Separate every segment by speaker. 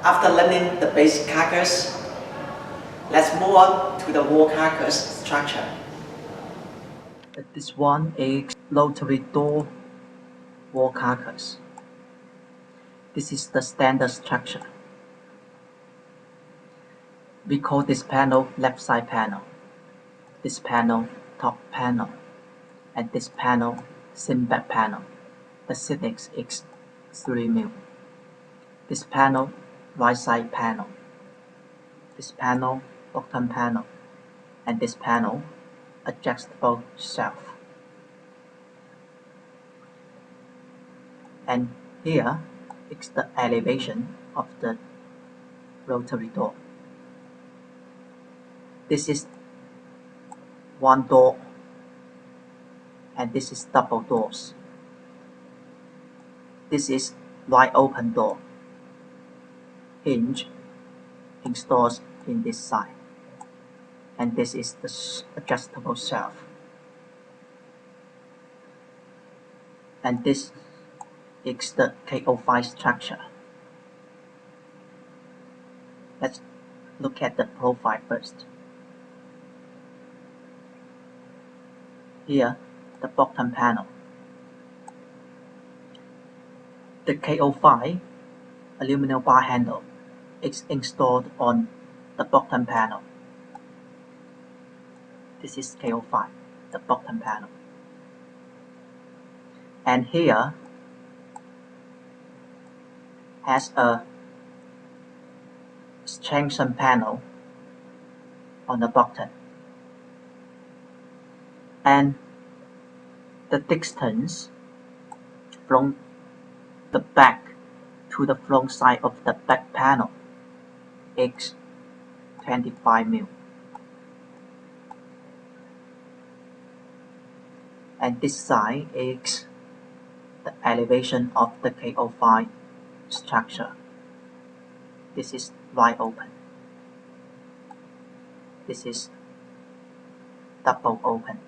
Speaker 1: After learning the basic carcass, let's move on to the wall carcass structure. This one is rotary door wall carcass. This is the standard structure. We call this panel left side panel, this panel top panel, and this panel seam back panel. The thickness is 3 mm. This panel right side panel, this panel bottom panel, and this panel adjustable shelf. And here is the elevation of the rotary door. This is one door, and this is double doors. This is wide open door, hinge installed in this side, and this is the adjustable shelf. And this is the K05 structure. Let's look at the profile first. Here, the bottom panel. The K05 aluminum bar handle is installed on the bottom panel. This is K05, the bottom panel. And here has a extension panel on the bottom. And the distance from the back to the front side of the back panel is 25 mm. And this side is the elevation of the K05 structure. This is wide open. This is double open.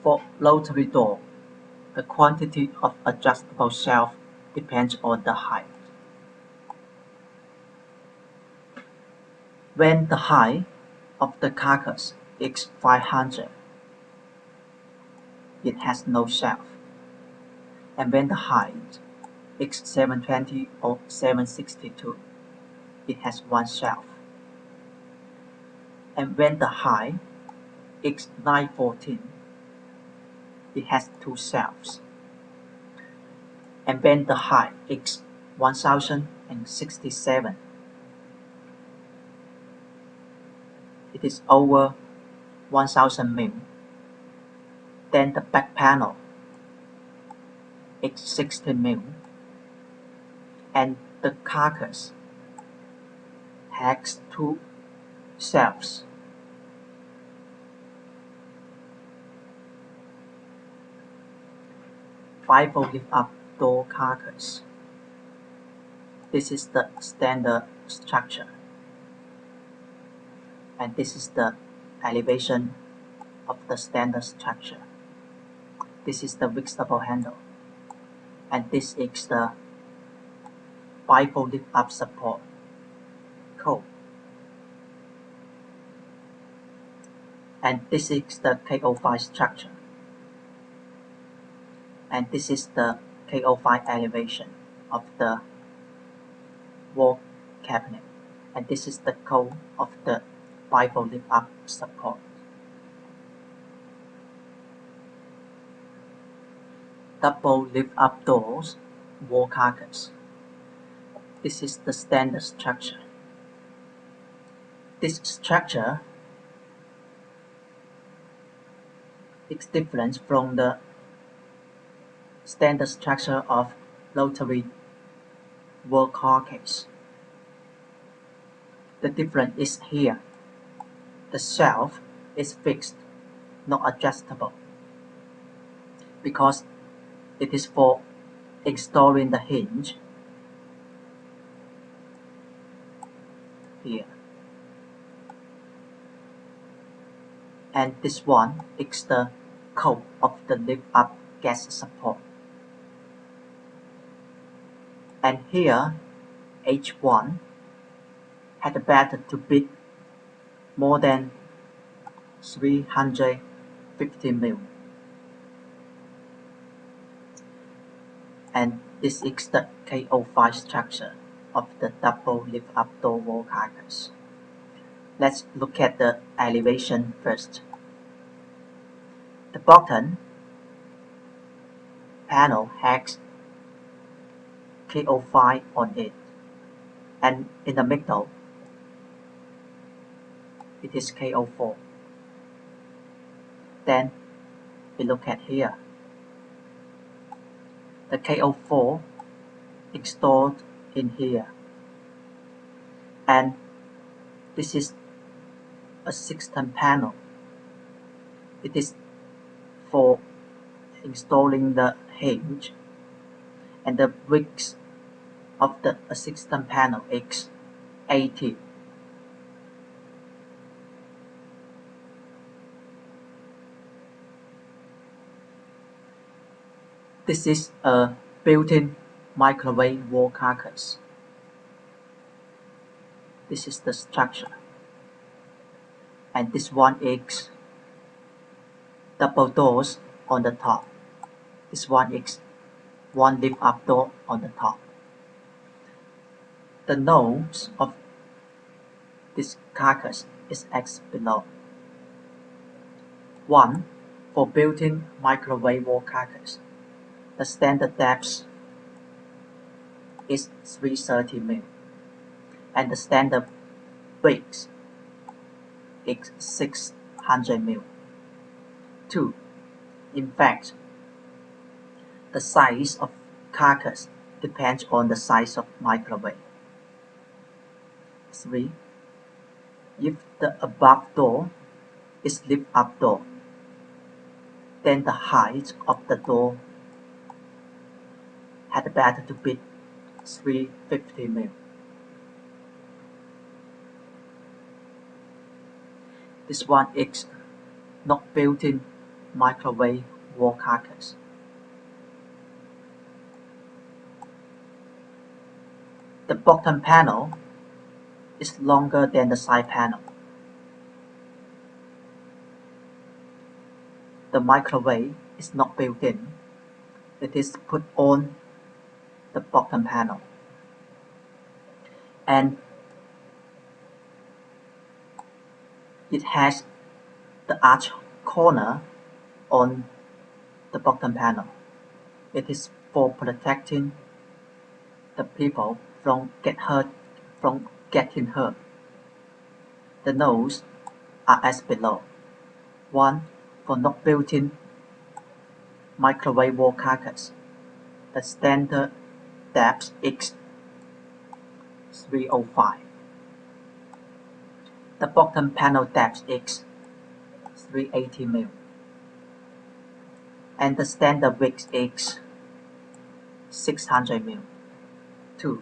Speaker 1: For rotary door, the quantity of adjustable shelf depends on the height. When the height of the carcass is 500, it has no shelf. And when the height is 720 or 762, it has one shelf. And when the height is 914, it has two shelves. And when the height is 1067, it is over 1000 mm. Then the back panel is 16 mm, and the carcass has two shelves. Five-fold lift-up door carcass. This is the standard structure, and this is the elevation of the standard structure. This is the fixable handle, and this is the five-fold lift-up support code. And this is the K05 structure. And this is the K05 elevation of the wall cabinet. And this is the code of the five-fold lift-up support. Double lift-up doors wall carcass. This is the standard structure. This structure is different from the standard structure of rotary wall carcass. The difference is here. The shelf is fixed, not adjustable, because it is for installing the hinge here. And this one is the code of the lift-up gas support. And here H1 had a better to bid more than 350 mil. And this is the K05 structure of the double lift-up door wall carcass. Let's look at the elevation first. The bottom panel has K05 on it, and in the middle it is K04. Then we look at here. The K04 installed in here, and this is a 6-ton panel. It is for installing the hinge, and the width of the 6-ton panel is 80. This is a built-in microwave wall carcass. This is the structure. And this one is double doors on the top. This one is one lift-up door on the top. The nose of this carcass is as below. 1. For built-in microwave wall carcass, the standard depth is 330 mm, and the standard width is 600 mm. 2. In fact, the size of carcass depends on the size of microwave. 3. If the above door is lift-up door, then the height of the door had better to be 350 mm. This one is not built-in microwave wall carcass. The bottom panel is longer than the side panel. The microwave is not built in. It is put on the bottom panel. And it has the arch corner on the bottom panel. It is for protecting the people from getting hurt. The nose are as below. 1. For not built-in microwave wall carcass, the standard depth is 305. The bottom panel depth is 380 mm, and the standard width is 600 mm. 2.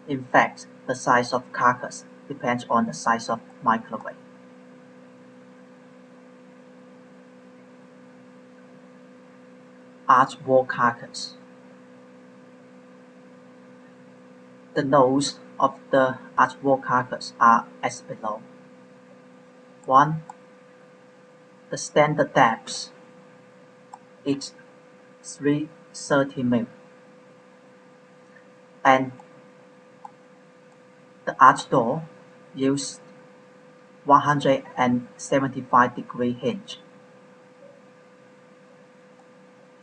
Speaker 1: In fact, the size of carcass depends on the size of microwave. Arch wall carcass. The nose of the arch wall carcass are as below. 1. The standard depth is 330 mm, and the arch door uses 175-degree hinge.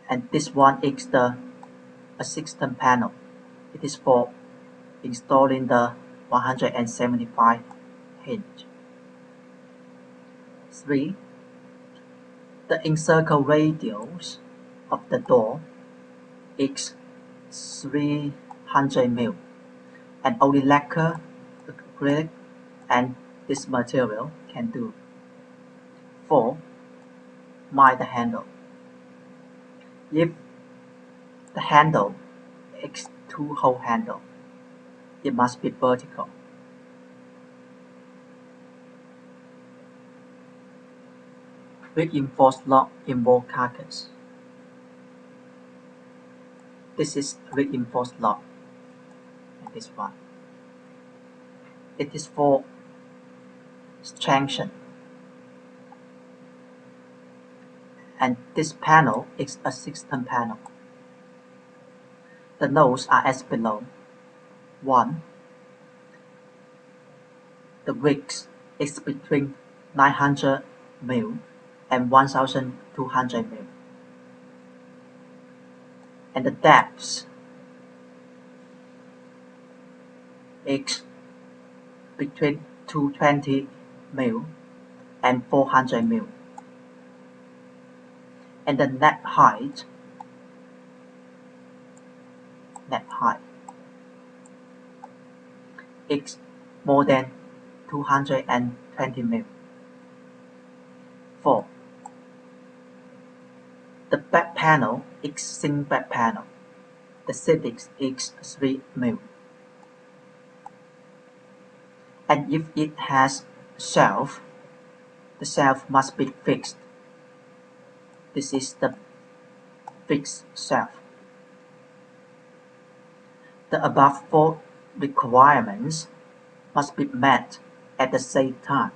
Speaker 1: And this one is the 6-ton panel. It is for installing the 175 hinge. 3. The encircle radius of the door is 300 mm, and only lacquer, acrylic, and this material can do. 4. Mind the handle. If the handle is two-hole handle, it must be vertical. Reinforced lock in wall carcass. This is reinforced lock. this one. It is for junction. And this panel is a system panel. The nodes are as below. 1. The width is between 900 mil and 1200 mil. And the depth is between 220 mil and 400 mil. And the net height is more than 220 mil. 4. The back panel is single back panel. The thickness is 3 mil. And if it has shelf, the shelf must be fixed. This is the fixed shelf. The above 4 requirements must be met at the same time.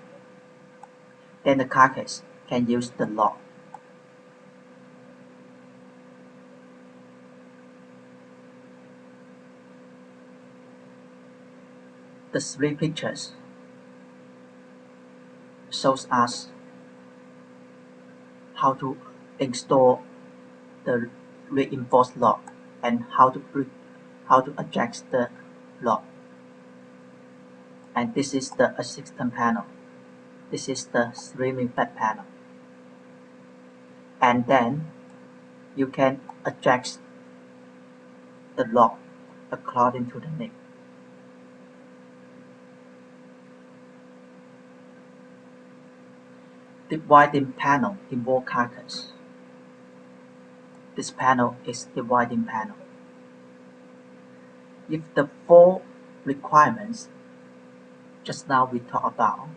Speaker 1: Then the carcass can use the lock. The 3 pictures shows us how to install the reinforced lock and how to adjust the lock. And this is the system panel. This is the streaming back panel. And then you can adjust the lock according to the need. Dividing panel involves carcass. This panel is dividing panel. If the 4 requirements just now we talked about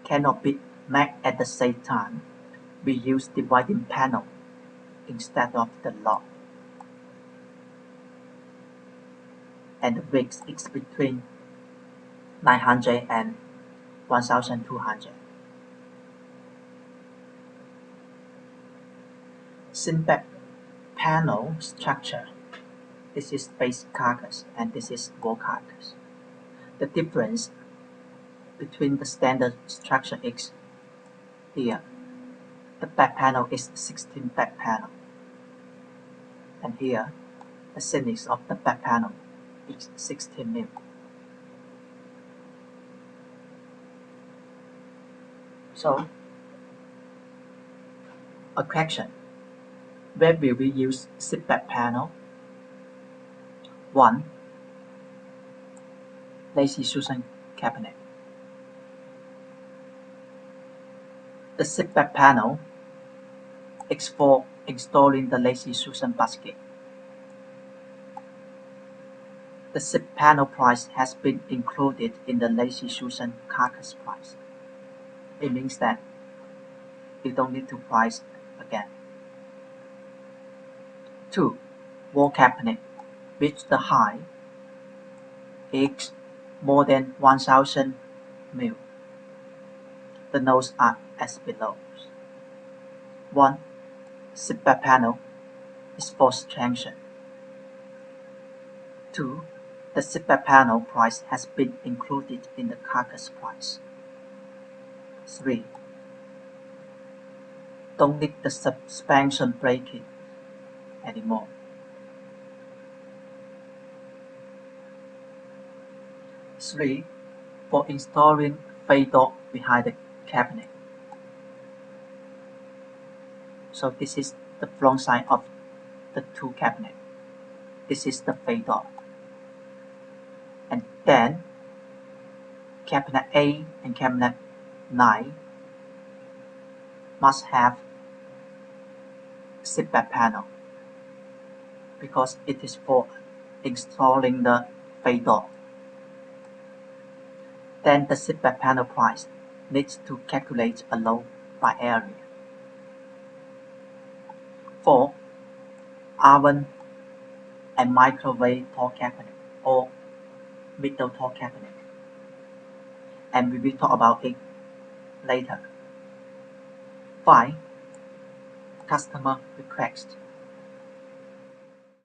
Speaker 1: cannot be met at the same time, we use dividing panel instead of the lock. And the width is between 900 and 1200. Single panel structure. This is base carcass and this is wall carcass. The difference between the standard structure is here. The back panel is 16 back panel. And here, the thickness of the back panel is 16 mil. So, a question. Where will we use sit back panel? 1. Lazy Susan cabinet. The sit back panel is for installing the Lazy Susan basket. The sit panel price has been included in the Lazy Susan carcass price. It means that you don't need to price again. 2. Wall cabinet, which the height is more than 1000 mil. The nodes are as below. 1. Sit back panel is for junction. 2. The sit back panel price has been included in the carcass price. 3. Don't need the suspension braking anymore. 3. For installing fade door behind the cabinet. So this is the front side of the 2 cabinets. This is the fade door. And then cabinet A and cabinet 9 must have sit back panel because it is for installing the fade door. Then the sit back panel price needs to calculate a load by area. 4. Oven and microwave tall cabinet or middle tall cabinet, and we will talk about it later. 5. Customer request.